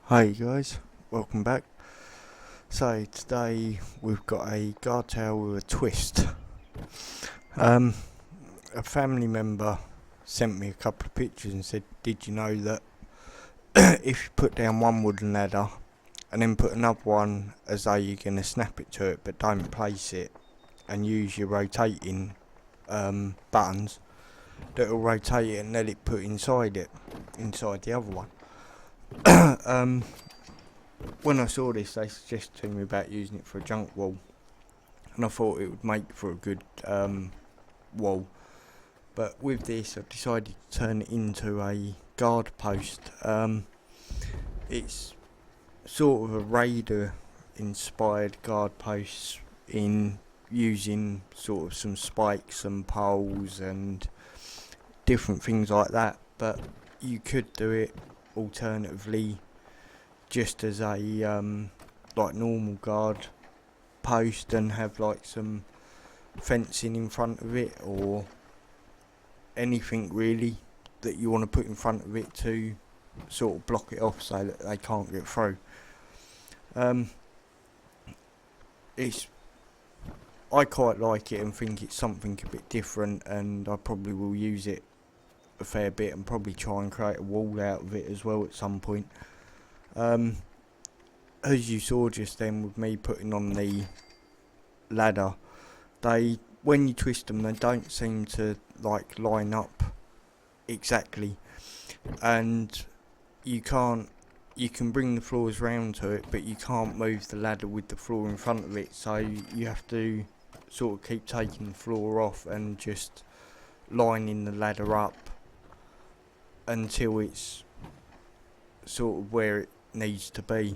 Hi guys, welcome back. So today we've got a guard tail with a twist. A family member sent me a couple of pictures and said, did you know that if you put down one wooden ladder and then put another one as though you're going to snap it to it but don't place it and use your rotating buttons, that will rotate it and let it put inside the other one. When I saw this, they suggested to me about using it for a junk wall, and I thought it would make for a good wall. But with this, I've decided to turn it into a guard post. It's sort of a raider-inspired guard post in using sort of some spikes and poles and different things like that. But you could do it alternatively just as a like normal guard post and have like some fencing in front of it or anything really that you want to put in front of it to sort of block it off so that they can't get through. I quite like it and think it's something a bit different, and I probably will use it a fair bit and probably try and create a wall out of it as well at some point. As you saw just then with me putting on the ladder, when you twist them, they don't seem to like line up exactly, and you can bring the floors round to it, but you can't move the ladder with the floor in front of it, so you have to sort of keep taking the floor off and just lining the ladder up until it's sort of where it needs to be.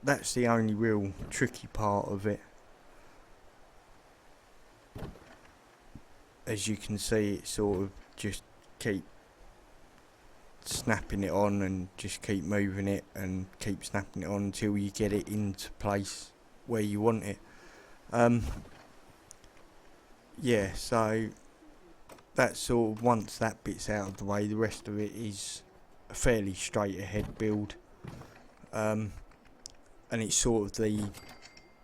That's the only real tricky part of it. As you can see, it sort of just keep snapping it on and just keep moving it and keep snapping it on until you get it into place where you want it. Yeah, so that's sort of, once that bit's out of the way, the rest of it is a fairly straight ahead build. And it's sort of the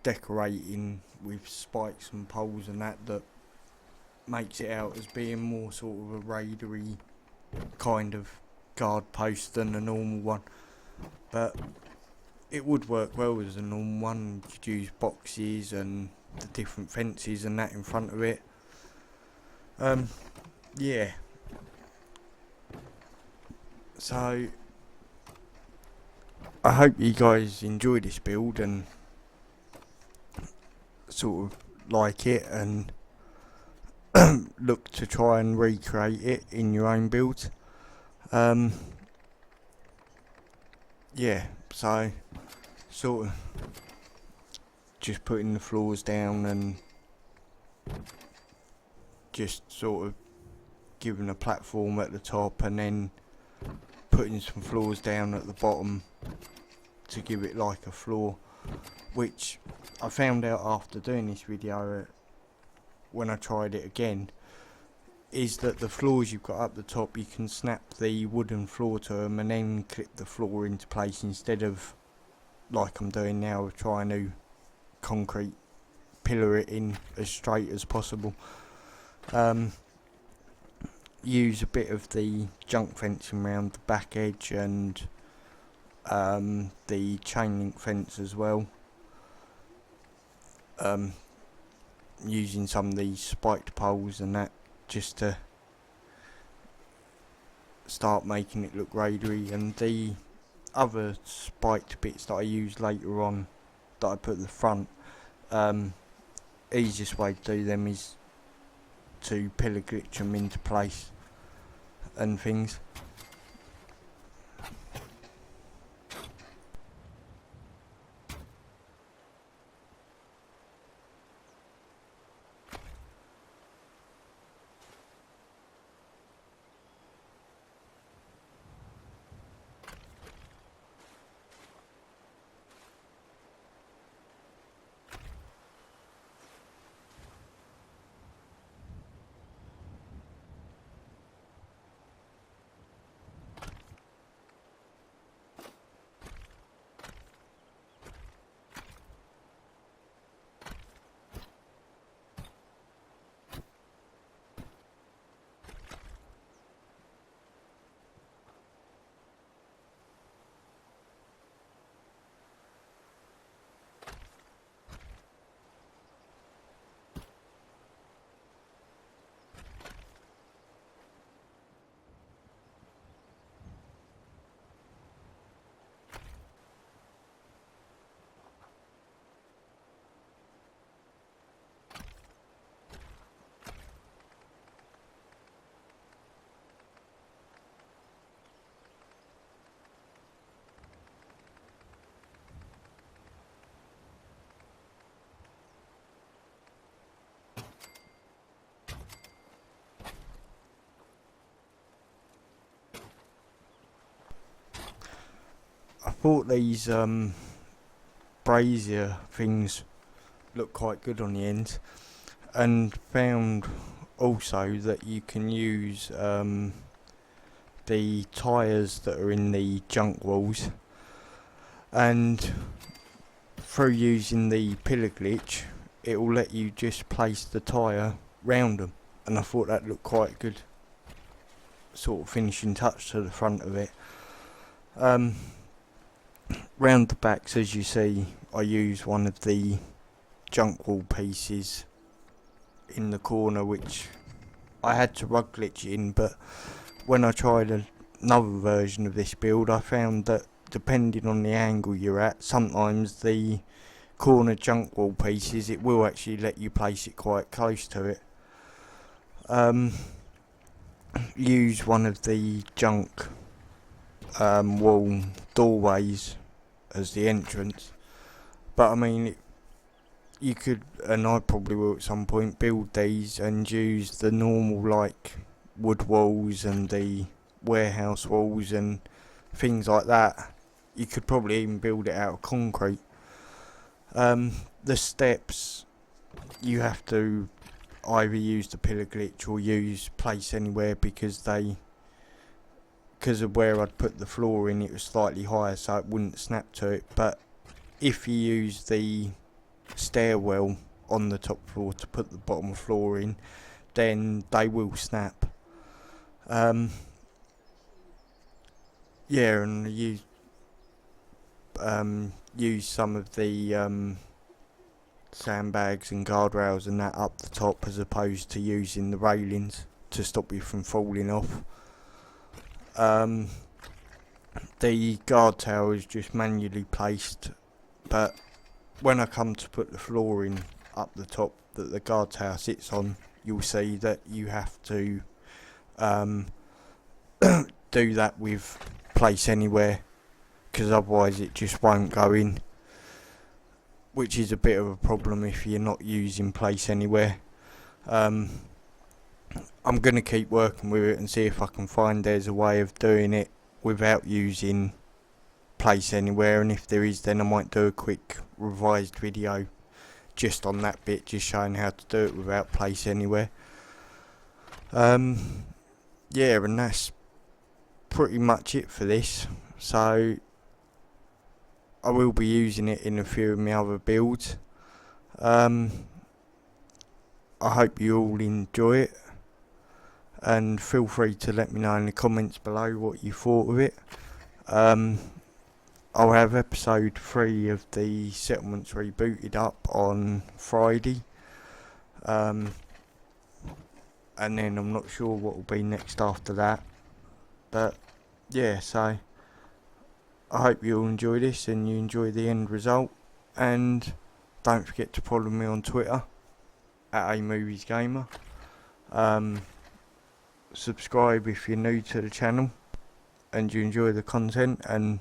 decorating with spikes and poles and that makes it out as being more sort of a raidery kind of guard post than a normal one. But it would work well as a normal one. You could use boxes and the different fences and that in front of it. Yeah. So I hope you guys enjoy this build and sort of like it and look to try and recreate it in your own builds. Yeah, so sort of just putting the floors down and just sort of giving a platform at the top and then putting some floors down at the bottom to give it like a floor, which I found out after doing this video when I tried it again, is that the floors you've got up the top, you can snap the wooden floor to them and then clip the floor into place instead of like I'm doing now, trying to concrete pillar it in as straight as possible. Use a bit of the junk fencing around the back edge and the chain link fence as well. Using some of these spiked poles and that just to start making it look raidery, and the other spiked bits that I use later on that I put at the front, easiest way to do them is to pillar glitch them into place and things. thought these brazier things look quite good on the ends, and found also that you can use the tyres that are in the junk walls, and through using the pillar glitch it will let you just place the tyre round them, and I thought that looked quite good sort of finishing touch to the front of it. Round the backs, as you see, I use one of the junk wall pieces in the corner, which I had to rug glitch in, but when I tried another version of this build I found that depending on the angle you're at, sometimes the corner junk wall pieces, it will actually let you place it quite close to it. Use one of the junk wall doorways as the entrance, but I mean you could, and I probably will at some point, build these and use the normal like wood walls and the warehouse walls and things like that. You could probably even build it out of concrete. The steps, you have to either use the pillar glitch or use place anywhere, because of where I'd put the floor in, it was slightly higher so it wouldn't snap to it. But if you use the stairwell on the top floor to put the bottom floor in, then they will snap. Yeah, and use some of the sandbags and guardrails and that up the top, as opposed to using the railings to stop you from falling off. The guard tower is just manually placed, but when I come to put the flooring up the top that the guard tower sits on, you'll see that you have to do that with place anywhere, because otherwise it just won't go in, which is a bit of a problem if you're not using place anywhere. I'm going to keep working with it and see if I can find there's a way of doing it without using place anywhere, and if there is, then I might do a quick revised video just on that bit, just showing how to do it without place anywhere. Yeah, and that's pretty much it for this. So I will be using it in a few of my other builds. I hope you all enjoy it, and feel free to let me know in the comments below what you thought of it. I'll have episode 3 of the Settlements Rebooted up on Friday, and then I'm not sure what will be next after that, but yeah, so I hope you all enjoy this and you enjoy the end result, and don't forget to follow me on Twitter at ActionMoviesGamer. Subscribe if you're new to the channel and you enjoy the content, and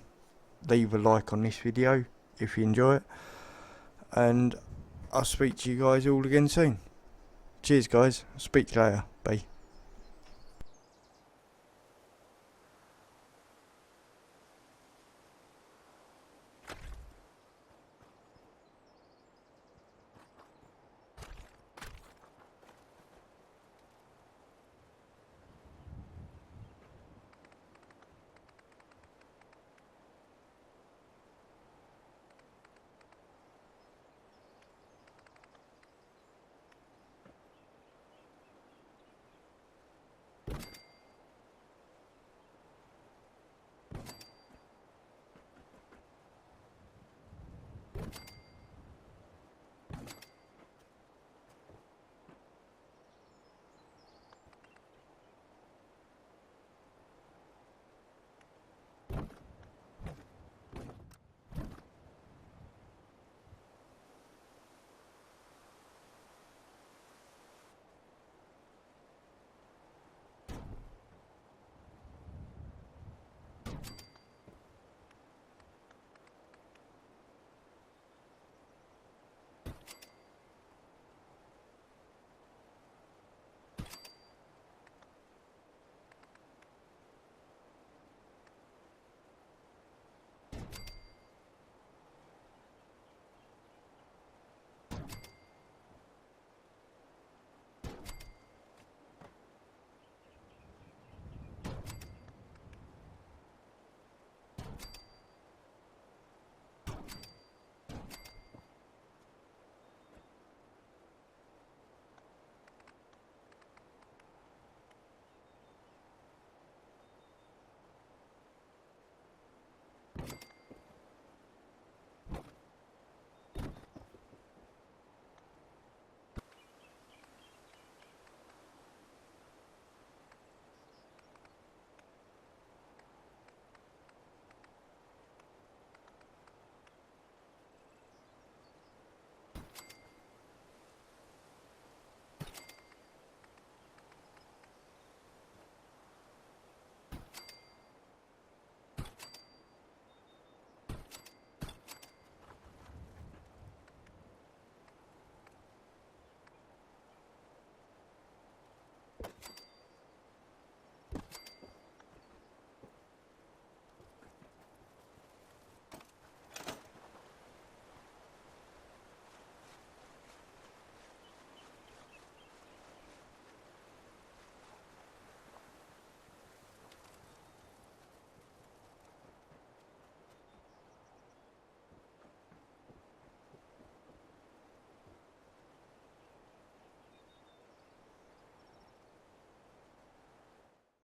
leave a like on this video if you enjoy it, and I'll speak to you guys all again soon. Cheers guys, I'll speak to you later, bye.